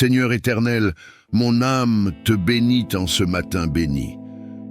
Seigneur éternel, mon âme te bénit en ce matin béni.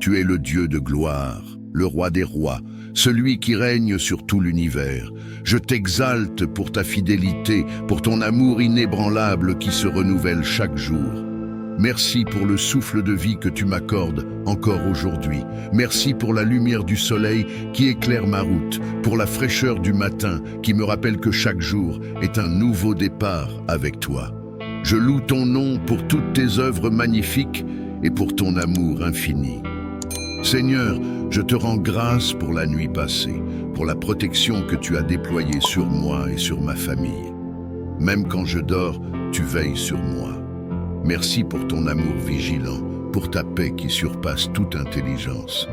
Tu es le Dieu de gloire, le roi des rois, celui qui règne sur tout l'univers. Je t'exalte pour ta fidélité, pour ton amour inébranlable qui se renouvelle chaque jour. Merci pour le souffle de vie que tu m'accordes encore aujourd'hui. Merci pour la lumière du soleil qui éclaire ma route, pour la fraîcheur du matin qui me rappelle que chaque jour est un nouveau départ avec toi. Je loue ton nom pour toutes tes œuvres magnifiques et pour ton amour infini. Seigneur, je te rends grâce pour la nuit passée, pour la protection que tu as déployée sur moi et sur ma famille. Même quand je dors, tu veilles sur moi. Merci pour ton amour vigilant, pour ta paix qui surpasse toute intelligence.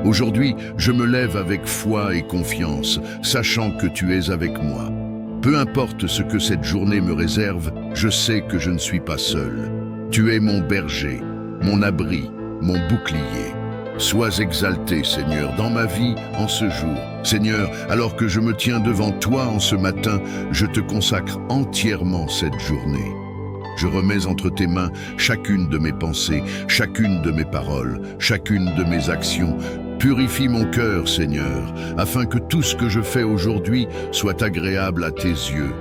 Aujourd'hui, je me lève avec foi et confiance, sachant que tu es avec moi. Peu importe ce que cette journée me réserve, je sais que je ne suis pas seul. Tu es mon berger, mon abri, mon bouclier. Sois exalté, Seigneur, dans ma vie en ce jour. Seigneur, alors que je me tiens devant toi en ce matin, je te consacre entièrement cette journée. Je remets entre tes mains chacune de mes pensées, chacune de mes paroles, chacune de mes actions. Purifie mon cœur, Seigneur, afin que tout ce que je fais aujourd'hui soit agréable à tes yeux.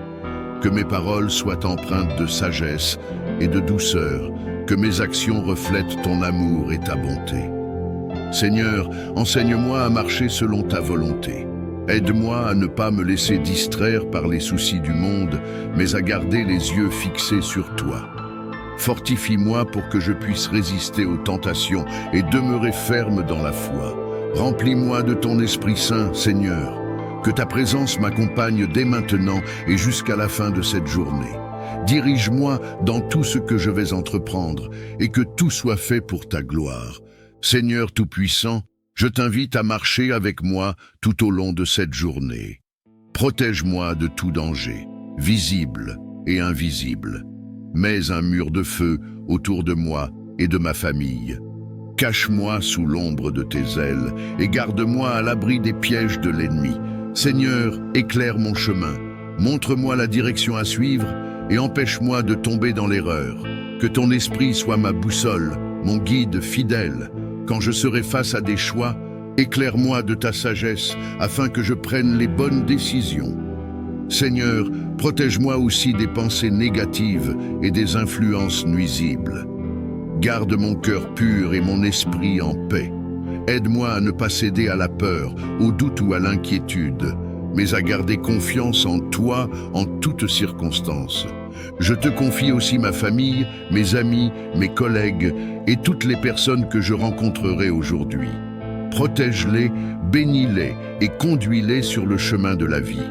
Que mes paroles soient empreintes de sagesse et de douceur, que mes actions reflètent ton amour et ta bonté. Seigneur, enseigne-moi à marcher selon ta volonté. Aide-moi à ne pas me laisser distraire par les soucis du monde, mais à garder les yeux fixés sur toi. Fortifie-moi pour que je puisse résister aux tentations et demeurer ferme dans la foi. Remplis-moi de ton Esprit Saint, Seigneur. Que ta présence m'accompagne dès maintenant et jusqu'à la fin de cette journée. Dirige-moi dans tout ce que je vais entreprendre et que tout soit fait pour ta gloire. Seigneur Tout-Puissant, je t'invite à marcher avec moi tout au long de cette journée. Protège-moi de tout danger, visible et invisible. Mets un mur de feu autour de moi et de ma famille. Cache-moi sous l'ombre de tes ailes et garde-moi à l'abri des pièges de l'ennemi. Seigneur, éclaire mon chemin, montre-moi la direction à suivre et empêche-moi de tomber dans l'erreur. Que ton esprit soit ma boussole, mon guide fidèle. Quand je serai face à des choix, éclaire-moi de ta sagesse afin que je prenne les bonnes décisions. Seigneur, protège-moi aussi des pensées négatives et des influences nuisibles. Garde mon cœur pur et mon esprit en paix. Aide-moi à ne pas céder à la peur, au doute ou à l'inquiétude, mais à garder confiance en toi en toutes circonstances. Je te confie aussi ma famille, mes amis, mes collègues et toutes les personnes que je rencontrerai aujourd'hui. Protège-les, bénis-les et conduis-les sur le chemin de la vie.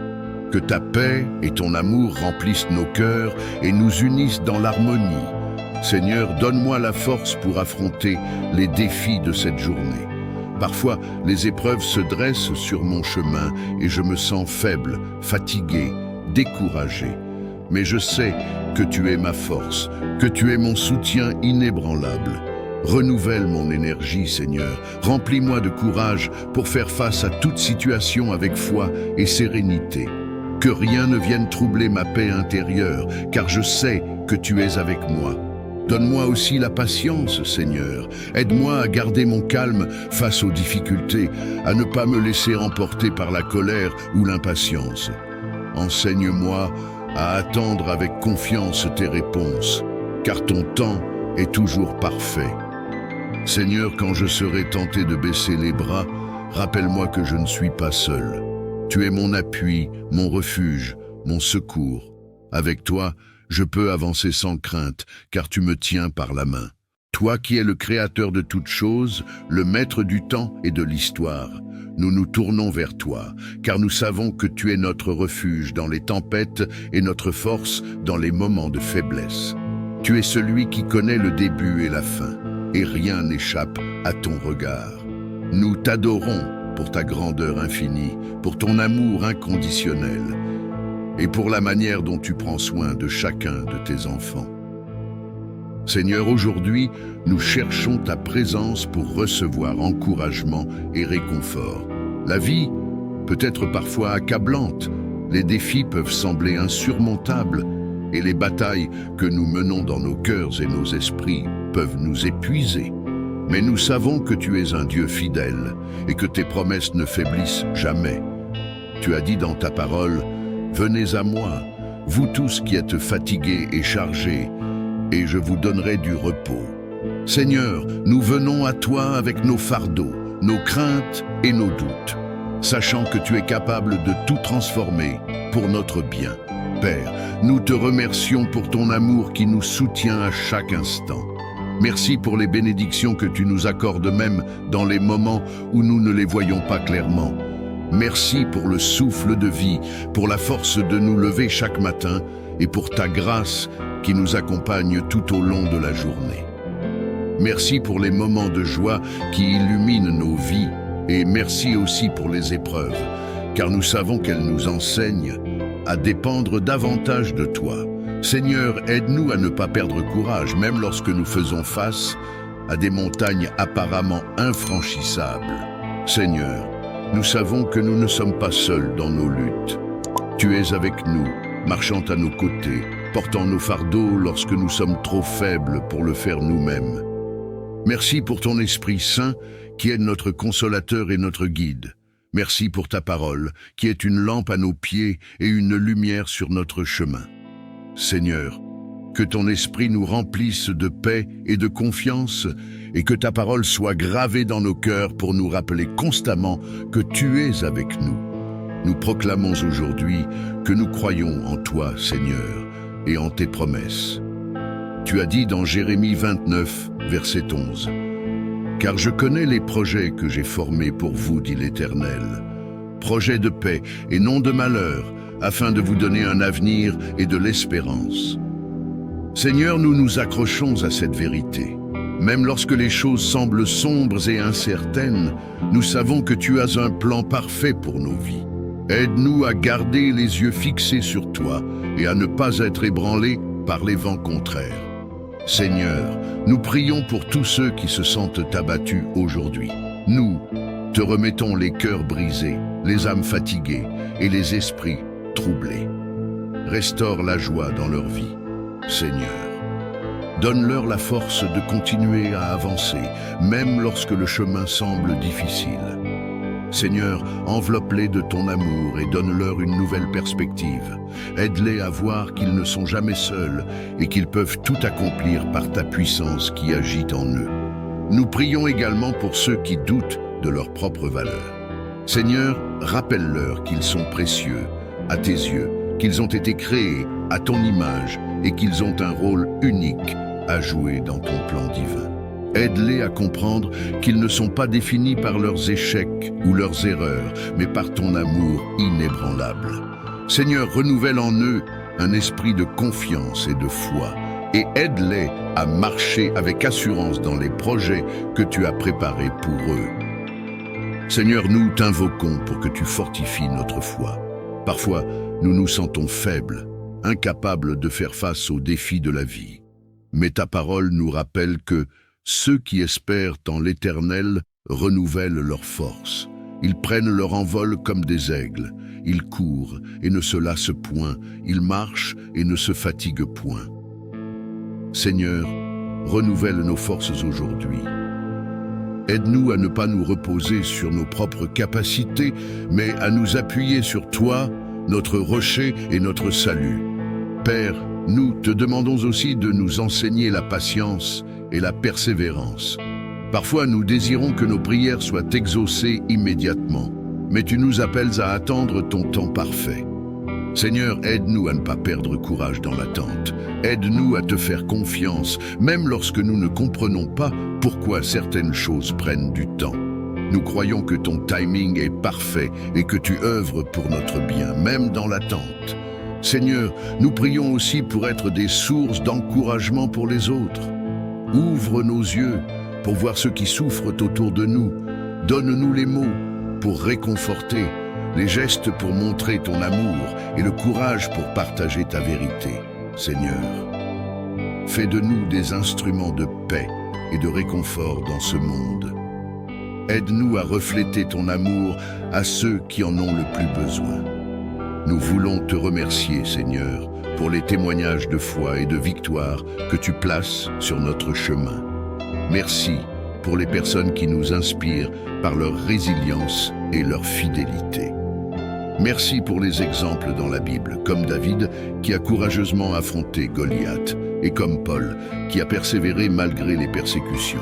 Que ta paix et ton amour remplissent nos cœurs et nous unissent dans l'harmonie. Seigneur, donne-moi la force pour affronter les défis de cette journée. Parfois, les épreuves se dressent sur mon chemin et je me sens faible, fatigué, découragé. Mais je sais que tu es ma force, que tu es mon soutien inébranlable. Renouvelle mon énergie, Seigneur. Remplis-moi de courage pour faire face à toute situation avec foi et sérénité. Que rien ne vienne troubler ma paix intérieure, car je sais que tu es avec moi. Donne-moi aussi la patience, Seigneur. Aide-moi à garder mon calme face aux difficultés, à ne pas me laisser emporter par la colère ou l'impatience. Enseigne-moi à attendre avec confiance tes réponses, car ton temps est toujours parfait. Seigneur, quand je serai tenté de baisser les bras, rappelle-moi que je ne suis pas seul. Tu es mon appui, mon refuge, mon secours. Avec toi, je peux avancer sans crainte, car tu me tiens par la main. Toi qui es le créateur de toutes choses, le maître du temps et de l'histoire, nous nous tournons vers toi, car nous savons que tu es notre refuge dans les tempêtes et notre force dans les moments de faiblesse. Tu es celui qui connaît le début et la fin, et rien n'échappe à ton regard. Nous t'adorons pour ta grandeur infinie, pour ton amour inconditionnel, et pour la manière dont tu prends soin de chacun de tes enfants. Seigneur, aujourd'hui, nous cherchons ta présence pour recevoir encouragement et réconfort. La vie peut être parfois accablante, les défis peuvent sembler insurmontables, et les batailles que nous menons dans nos cœurs et nos esprits peuvent nous épuiser. Mais nous savons que tu es un Dieu fidèle et que tes promesses ne faiblissent jamais. Tu as dit dans ta parole, « Venez à moi, vous tous qui êtes fatigués et chargés, et je vous donnerai du repos. » Seigneur, nous venons à toi avec nos fardeaux, nos craintes et nos doutes, sachant que tu es capable de tout transformer pour notre bien. Père, nous te remercions pour ton amour qui nous soutient à chaque instant. Merci pour les bénédictions que tu nous accordes même dans les moments où nous ne les voyons pas clairement. Merci pour le souffle de vie, pour la force de nous lever chaque matin et pour ta grâce qui nous accompagne tout au long de la journée. Merci pour les moments de joie qui illuminent nos vies et merci aussi pour les épreuves, car nous savons qu'elles nous enseignent à dépendre davantage de toi. Seigneur, aide-nous à ne pas perdre courage, même lorsque nous faisons face à des montagnes apparemment infranchissables. Seigneur, nous savons que nous ne sommes pas seuls dans nos luttes. Tu es avec nous, marchant à nos côtés, portant nos fardeaux lorsque nous sommes trop faibles pour le faire nous-mêmes. Merci pour ton Esprit Saint, qui est notre consolateur et notre guide. Merci pour ta parole, qui est une lampe à nos pieds et une lumière sur notre chemin. Seigneur, que ton esprit nous remplisse de paix et de confiance et que ta parole soit gravée dans nos cœurs pour nous rappeler constamment que tu es avec nous. Nous proclamons aujourd'hui que nous croyons en toi, Seigneur, et en tes promesses. Tu as dit dans Jérémie 29, verset 11, « Car je connais les projets que j'ai formés pour vous, dit l'Éternel, projets de paix et non de malheur, afin de vous donner un avenir et de l'espérance. » Seigneur, nous nous accrochons à cette vérité. Même lorsque les choses semblent sombres et incertaines, nous savons que tu as un plan parfait pour nos vies. Aide-nous à garder les yeux fixés sur toi et à ne pas être ébranlés par les vents contraires. Seigneur, nous prions pour tous ceux qui se sentent abattus aujourd'hui. Nous te remettons les cœurs brisés, les âmes fatiguées et les esprits troublés. Restaure la joie dans leur vie, Seigneur. Donne-leur la force de continuer à avancer, même lorsque le chemin semble difficile. Seigneur, enveloppe-les de ton amour et donne-leur une nouvelle perspective. Aide-les à voir qu'ils ne sont jamais seuls et qu'ils peuvent tout accomplir par ta puissance qui agit en eux. Nous prions également pour ceux qui doutent de leur propre valeur. Seigneur, rappelle-leur qu'ils sont précieux à tes yeux, qu'ils ont été créés à ton image et qu'ils ont un rôle unique à jouer dans ton plan divin. Aide-les à comprendre qu'ils ne sont pas définis par leurs échecs ou leurs erreurs, mais par ton amour inébranlable. Seigneur, renouvelle en eux un esprit de confiance et de foi, et aide-les à marcher avec assurance dans les projets que tu as préparés pour eux. Seigneur, nous t'invoquons pour que tu fortifies notre foi. Parfois, nous nous sentons faibles, incapables de faire face aux défis de la vie. Mais ta parole nous rappelle que ceux qui espèrent en l'Éternel renouvellent leur force. Ils prennent leur envol comme des aigles. Ils courent et ne se lassent point. Ils marchent et ne se fatiguent point. Seigneur, renouvelle nos forces aujourd'hui. Aide-nous à ne pas nous reposer sur nos propres capacités, mais à nous appuyer sur toi, notre rocher et notre salut. Père, nous te demandons aussi de nous enseigner la patience et la persévérance. Parfois, nous désirons que nos prières soient exaucées immédiatement, mais tu nous appelles à attendre ton temps parfait. Seigneur, aide-nous à ne pas perdre courage dans l'attente. Aide-nous à te faire confiance, même lorsque nous ne comprenons pas pourquoi certaines choses prennent du temps. Nous croyons que ton timing est parfait et que tu œuvres pour notre bien, même dans l'attente. Seigneur, nous prions aussi pour être des sources d'encouragement pour les autres. Ouvre nos yeux pour voir ceux qui souffrent autour de nous. Donne-nous les mots pour réconforter, les gestes pour montrer ton amour et le courage pour partager ta vérité. Seigneur, fais de nous des instruments de paix et de réconfort dans ce monde. Aide-nous à refléter ton amour à ceux qui en ont le plus besoin. Nous voulons te remercier, Seigneur, pour pour les témoignages de foi et de victoire que tu places sur notre chemin. Merci pour les personnes qui nous inspirent par leur résilience et leur fidélité. Merci pour les exemples dans la Bible, comme David qui a courageusement affronté Goliath, et comme Paul qui a persévéré malgré les persécutions.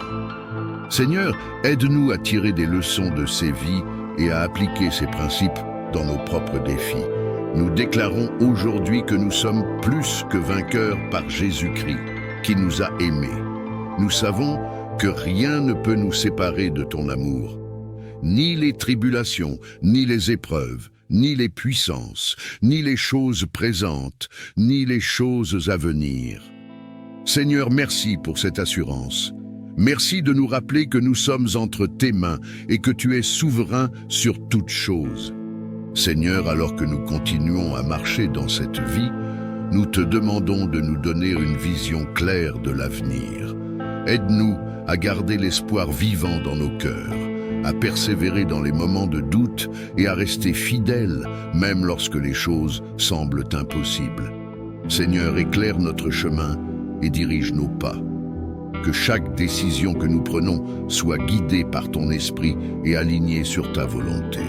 Seigneur, aide-nous à tirer des leçons de ces vies et à appliquer ces principes dans nos propres défis. Nous déclarons aujourd'hui que nous sommes plus que vainqueurs par Jésus-Christ, qui nous a aimés. Nous savons que rien ne peut nous séparer de ton amour. Ni les tribulations, ni les épreuves, ni les puissances, ni les choses présentes, ni les choses à venir. Seigneur, merci pour cette assurance. Merci de nous rappeler que nous sommes entre tes mains et que tu es souverain sur toutes choses. Seigneur, alors que nous continuons à marcher dans cette vie, nous te demandons de nous donner une vision claire de l'avenir. Aide-nous à garder l'espoir vivant dans nos cœurs, à persévérer dans les moments de doute et à rester fidèles, même lorsque les choses semblent impossibles. Seigneur, éclaire notre chemin et dirige nos pas. Que chaque décision que nous prenons soit guidée par ton esprit et alignée sur ta volonté.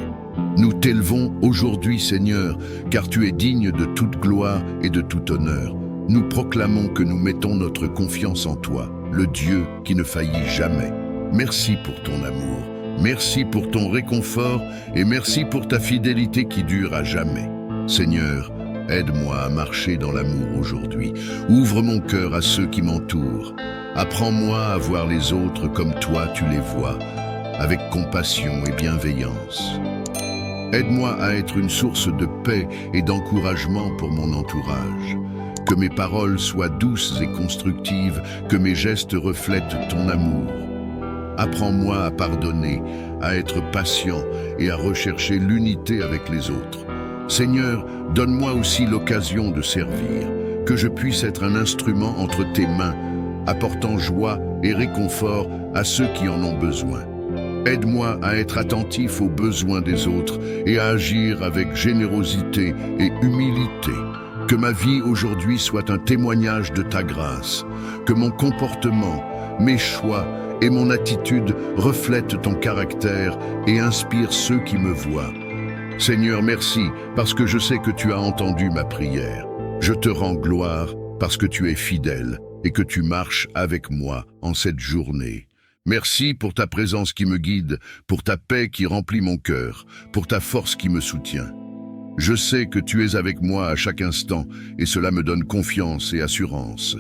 Nous t'élevons aujourd'hui, Seigneur, car tu es digne de toute gloire et de tout honneur. Nous proclamons que nous mettons notre confiance en toi, le Dieu qui ne faillit jamais. Merci pour ton amour, merci pour ton réconfort et merci pour ta fidélité qui dure à jamais. Seigneur, aide-moi à marcher dans l'amour aujourd'hui. Ouvre mon cœur à ceux qui m'entourent. Apprends-moi à voir les autres comme toi tu les vois, avec compassion et bienveillance. Aide-moi à être une source de paix et d'encouragement pour mon entourage. Que mes paroles soient douces et constructives, que mes gestes reflètent ton amour. Apprends-moi à pardonner, à être patient et à rechercher l'unité avec les autres. Seigneur, donne-moi aussi l'occasion de servir, que je puisse être un instrument entre tes mains, apportant joie et réconfort à ceux qui en ont besoin. Aide-moi à être attentif aux besoins des autres et à agir avec générosité et humilité. Que ma vie aujourd'hui soit un témoignage de ta grâce. Que mon comportement, mes choix et mon attitude reflètent ton caractère et inspirent ceux qui me voient. Seigneur, merci parce que je sais que tu as entendu ma prière. Je te rends gloire parce que tu es fidèle et que tu marches avec moi en cette journée. Merci pour ta présence qui me guide, pour ta paix qui remplit mon cœur, pour ta force qui me soutient. Je sais que tu es avec moi à chaque instant et cela me donne confiance et assurance.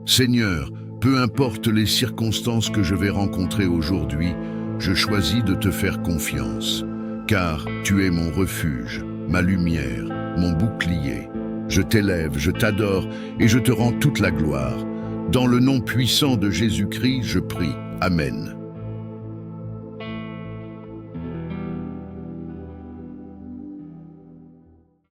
Seigneur, peu importe les circonstances que je vais rencontrer aujourd'hui, je choisis de te faire confiance, car tu es mon refuge, ma lumière, mon bouclier. Je t'élève, je t'adore et je te rends toute la gloire. Dans le nom puissant de Jésus-Christ, je prie. Amen.